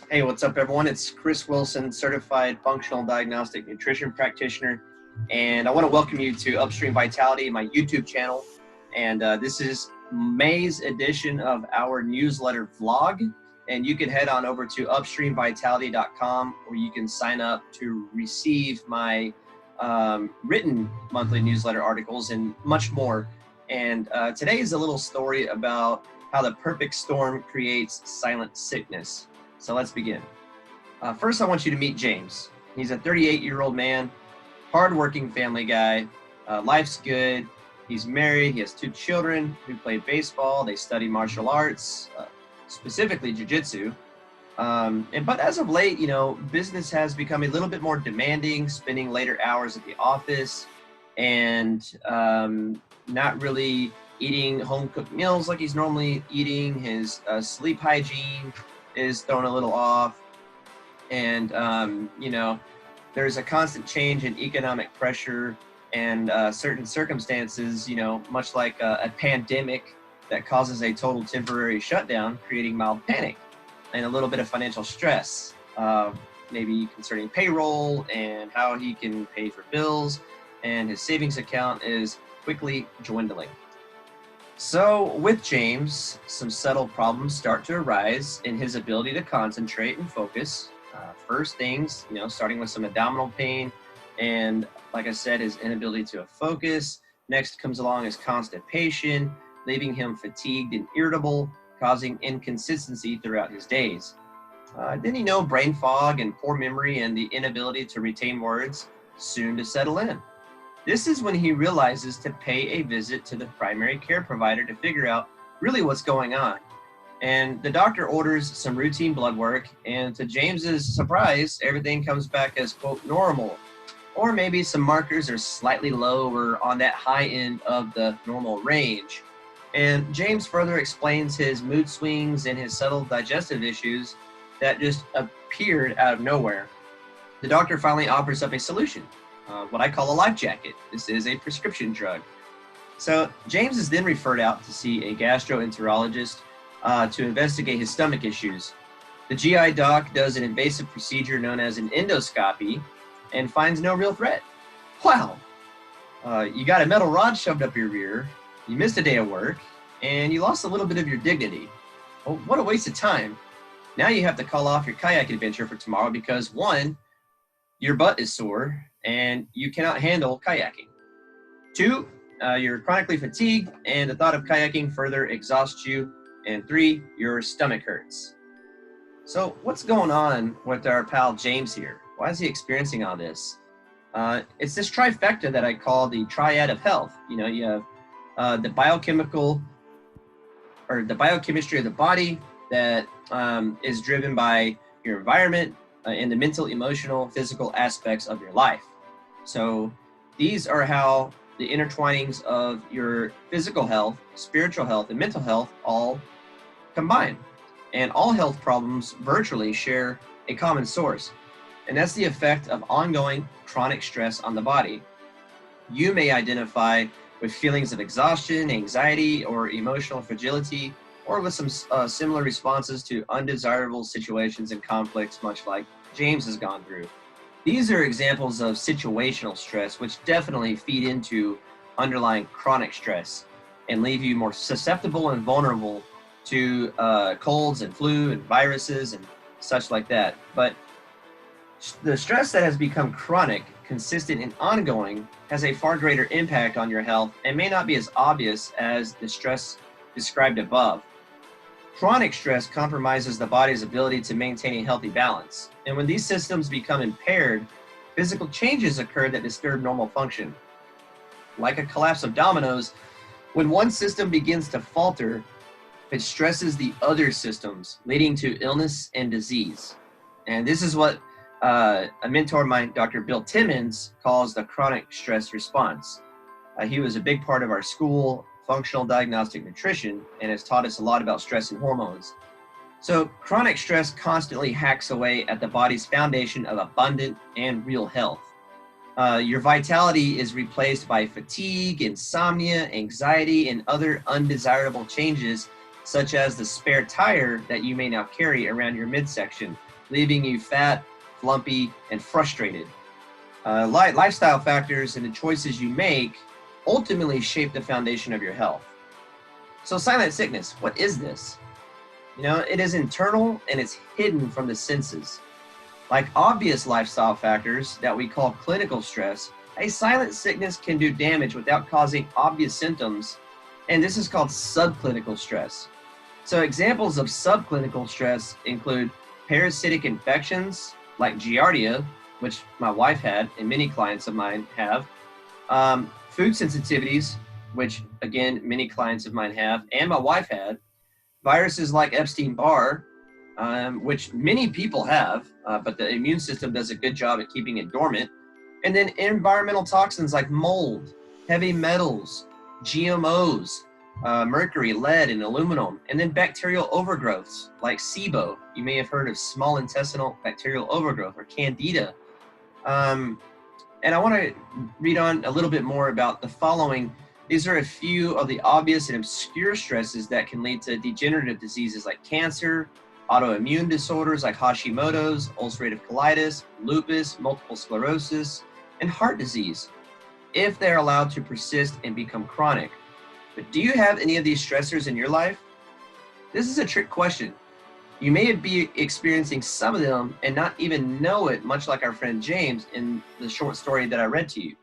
Hey, what's up, everyone? It's Chris Wilson, certified functional diagnostic nutrition practitioner, and I want to welcome you to Upstream Vitality, my YouTube channel. And this is May's edition of our newsletter vlog. And you can head on over to upstreamvitality.com, where you can sign up to receive my written monthly newsletter articles and much more. And today is a little story about how the perfect storm creates silent sickness. So let's begin. First, I want you to meet James. He's a 38-year-old man, hardworking family guy. Life's good. He's married. He has 2 children who play baseball. They study martial arts, specifically jitsu. But as of late, business has become a little bit more demanding, spending later hours at the office and not really eating home-cooked meals like he's normally eating. His sleep hygiene is thrown a little off, and there's a constant change in economic pressure and certain circumstances, much like a pandemic that causes a total temporary shutdown, creating mild panic and a little bit of financial stress, maybe concerning payroll and how he can pay for bills, and his savings account is quickly dwindling. So with James, some subtle problems start to arise in his ability to concentrate and focus. First things, starting with some abdominal pain, and like I said, his inability to focus. Next comes along his constipation, leaving him fatigued and irritable, causing inconsistency throughout his days. Then brain fog and poor memory and the inability to retain words soon to settle in. This is when he realizes to pay a visit to the primary care provider to figure out really what's going on. And the doctor orders some routine blood work, and to James's surprise, everything comes back as, quote, normal. Or maybe some markers are slightly lower on that high end of the normal range. And James further explains his mood swings and his subtle digestive issues that just appeared out of nowhere. The doctor finally offers up a solution. What I call a life jacket. This is a prescription drug. So James is then referred out to see a gastroenterologist to investigate his stomach issues. The GI doc does an invasive procedure known as an endoscopy and finds no real threat. Wow! You got a metal rod shoved up your rear, you missed a day of work, and you lost a little bit of your dignity. Well, what a waste of time. Now you have to call off your kayak adventure for tomorrow because 1, your butt is sore and you cannot handle kayaking. 2, you're chronically fatigued and the thought of kayaking further exhausts you. And 3, your stomach hurts. So what's going on with our pal James here? Why is he experiencing all this? It's this trifecta that I call the triad of health. You have the biochemical or the biochemistry of the body that is driven by your environment and the mental, emotional, physical aspects of your life. So these are how the intertwinings of your physical health, spiritual health, and mental health all combine. And all health problems virtually share a common source, and that's the effect of ongoing chronic stress on the body. You may identify with feelings of exhaustion, anxiety, or emotional fragility, or with some similar responses to undesirable situations and conflicts, much like James has gone through. These are examples of situational stress, which definitely feed into underlying chronic stress and leave you more susceptible and vulnerable to colds and flu and viruses and such like that. But the stress that has become chronic, consistent, and ongoing has a far greater impact on your health and may not be as obvious as the stress described above. Chronic stress compromises the body's ability to maintain a healthy balance. And when these systems become impaired, physical changes occur that disturb normal function. Like a collapse of dominoes, when one system begins to falter, it stresses the other systems, leading to illness and disease. And this is what a mentor of mine, Dr. Bill Timmons, calls the chronic stress response. He was a big part of our school, functional diagnostic nutrition, and has taught us a lot about stress and hormones. So chronic stress constantly hacks away at the body's foundation of abundant and real health. Your vitality is replaced by fatigue, insomnia, anxiety, and other undesirable changes, such as the spare tire that you may now carry around your midsection. leaving you fat, flumpy, and frustrated. Lifestyle factors and the choices you make ultimately shape the foundation of your health. So silent sickness, what is this? It is internal and it's hidden from the senses. Like obvious lifestyle factors that we call clinical stress, a silent sickness can do damage without causing obvious symptoms, and this is called subclinical stress. So examples of subclinical stress include parasitic infections like Giardia, which my wife had and many clients of mine have, food sensitivities, which again, many clients of mine have, and my wife had, viruses like Epstein-Barr, which many people have, but the immune system does a good job at keeping it dormant. And then environmental toxins like mold, heavy metals, GMOs, mercury, lead, and aluminum. And then bacterial overgrowths like SIBO. You may have heard of small intestinal bacterial overgrowth, or Candida. And I want to read on a little bit more about the following. These are a few of the obvious and obscure stresses that can lead to degenerative diseases like cancer, autoimmune disorders like Hashimoto's, ulcerative colitis, lupus, multiple sclerosis, and heart disease, if they're allowed to persist and become chronic. But do you have any of these stressors in your life? This is a trick question. You may be experiencing some of them and not even know it, much like our friend James in the short story that I read to you.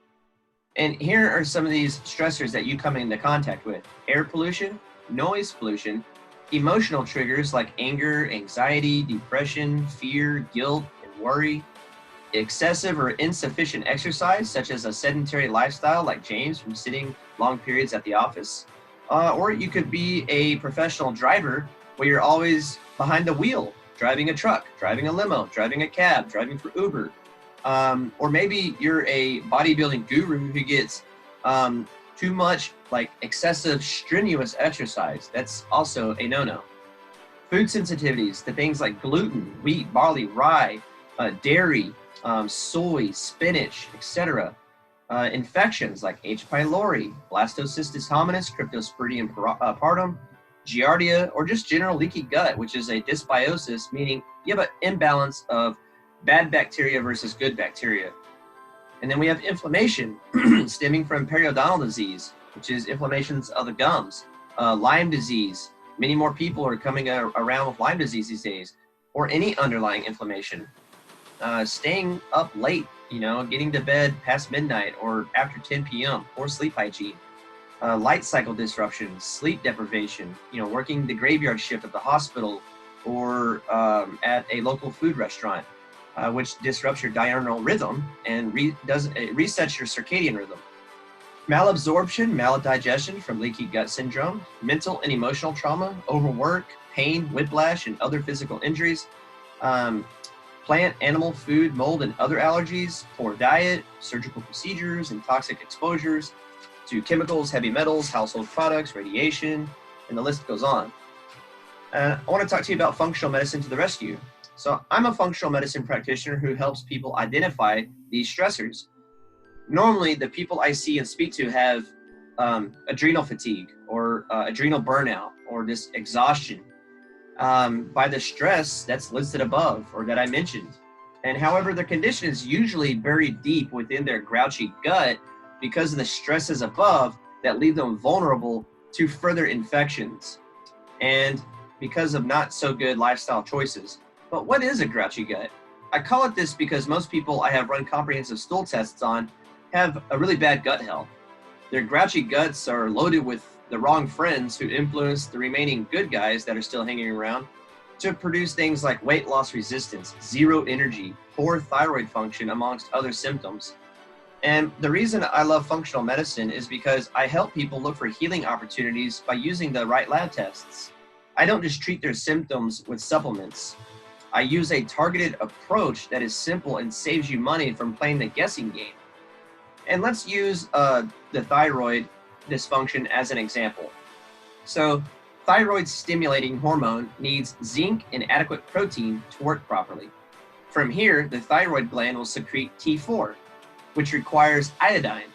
And here are some of these stressors that you come into contact with: air pollution, noise pollution, emotional triggers like anger, anxiety, depression, fear, guilt, and worry, excessive or insufficient exercise, such as a sedentary lifestyle like James from sitting long periods at the office, or you could be a professional driver where you're always behind the wheel, driving a truck, driving a limo, driving a cab, driving for Uber. Or maybe you're a bodybuilding guru who gets too much like excessive strenuous exercise. That's also a no-no. Food sensitivities to things like gluten, wheat, barley, rye, dairy, soy, spinach, etc. Infections like H. pylori, blastocystis hominis, cryptosporidium pardum, Giardia, or just general leaky gut, which is a dysbiosis, meaning you have an imbalance of bad bacteria versus good bacteria. And then we have inflammation stemming from periodontal disease, which is inflammations of the gums, Lyme disease. Many more people are coming around with Lyme disease these days, or any underlying inflammation. Staying up late, getting to bed past midnight or after 10 p.m., poor sleep hygiene. Light cycle disruptions, sleep deprivation, working the graveyard shift at the hospital or at a local food restaurant, which disrupts your diurnal rhythm and resets your circadian rhythm. Malabsorption, maldigestion from leaky gut syndrome, mental and emotional trauma, overwork, pain, whiplash, and other physical injuries, plant, animal, food, mold, and other allergies, poor diet, surgical procedures, and toxic exposures to chemicals, heavy metals, household products, radiation, and the list goes on. I want to talk to you about functional medicine to the rescue. So I'm a functional medicine practitioner who helps people identify these stressors. Normally, the people I see and speak to have adrenal fatigue or adrenal burnout or this exhaustion by the stress that's listed above or that I mentioned. And however, their condition is usually buried deep within their grouchy gut because of the stresses above that leave them vulnerable to further infections and because of not so good lifestyle choices. But what is a grouchy gut? I call it this because most people I have run comprehensive stool tests on have a really bad gut health. Their grouchy guts are loaded with the wrong friends who influence the remaining good guys that are still hanging around to produce things like weight loss resistance, zero energy, poor thyroid function, amongst other symptoms. And the reason I love functional medicine is because I help people look for healing opportunities by using the right lab tests. I don't just treat their symptoms with supplements. I use a targeted approach that is simple and saves you money from playing the guessing game. And let's use the thyroid dysfunction as an example. So thyroid stimulating hormone needs zinc and adequate protein to work properly. From here, the thyroid gland will secrete T4, which requires iodine.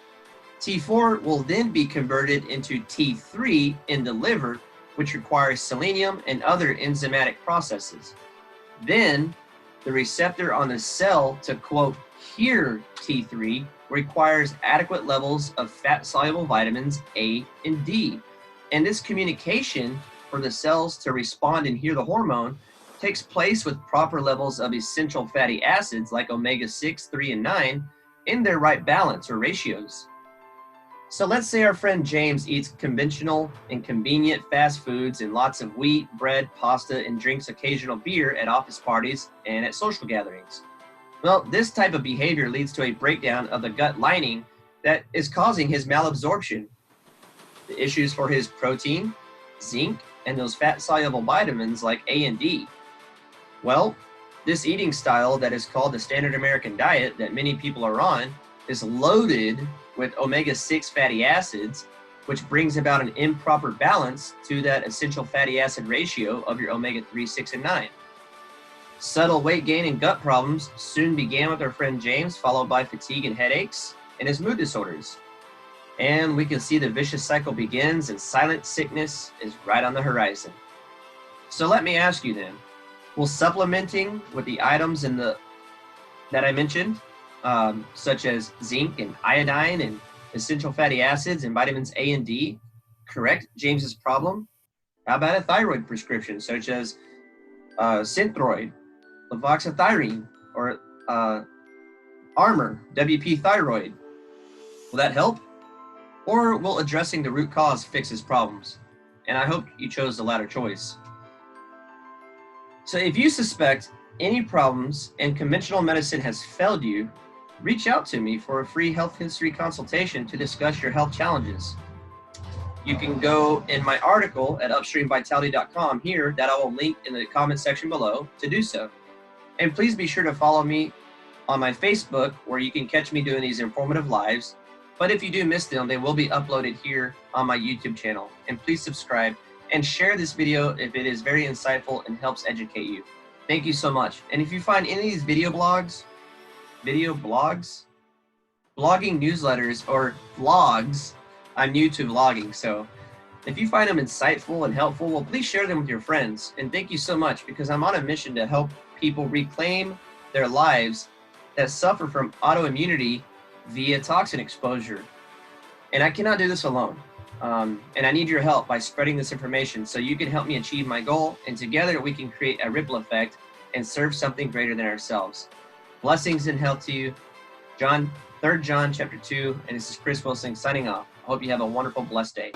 T4 will then be converted into T3 in the liver, which requires selenium and other enzymatic processes. Then The receptor on the cell to, quote, hear T3 requires adequate levels of fat-soluble vitamins A and D. And this communication for the cells to respond and hear the hormone takes place with proper levels of essential fatty acids like omega-6, 3, and 9 in their right balance or ratios. So let's say our friend James eats conventional and convenient fast foods and lots of wheat, bread, pasta, and drinks occasional beer at office parties and at social gatherings. Well, this type of behavior leads to a breakdown of the gut lining that is causing his malabsorption, the issues for his protein, zinc, and those fat-soluble vitamins like A and D. Well, this eating style that is called the standard American diet that many people are on is loaded with omega-6 fatty acids, which brings about an improper balance to that essential fatty acid ratio of your omega-3, 6, and 9. Subtle weight gain and gut problems soon began with our friend James, followed by fatigue and headaches and his mood disorders. And we can see the vicious cycle begins and silent sickness is right on the horizon. So let me ask you then, will supplementing with the items that I mentioned, such as zinc and iodine and essential fatty acids and vitamins A and D, correct James's problem? How about a thyroid prescription such as Synthroid, levothyroxine, or Armour, WP thyroid? Will that help? Or will addressing the root cause fix his problems? And I hope you chose the latter choice. So if you suspect any problems and conventional medicine has failed you, reach out to me for a free health history consultation to discuss your health challenges. You can go in my article at upstreamvitality.com here that I will link in the comment section below to do so. And please be sure to follow me on my Facebook where you can catch me doing these informative lives. But if you do miss them, they will be uploaded here on my YouTube channel. And please subscribe and share this video if it is very insightful and helps educate you. Thank you so much. And if you find any of these blogging newsletters or vlogs, I'm new to vlogging, so if you find them insightful and helpful, well, please share them with your friends. And thank you so much, because I'm on a mission to help people reclaim their lives that suffer from autoimmunity via toxin exposure. And I cannot do this alone. And I need your help by spreading this information so you can help me achieve my goal, and together we can create a ripple effect and serve something greater than ourselves. Blessings and health to you. 3 John chapter 2, and this is Chris Wilson signing off. I hope you have a wonderful, blessed day.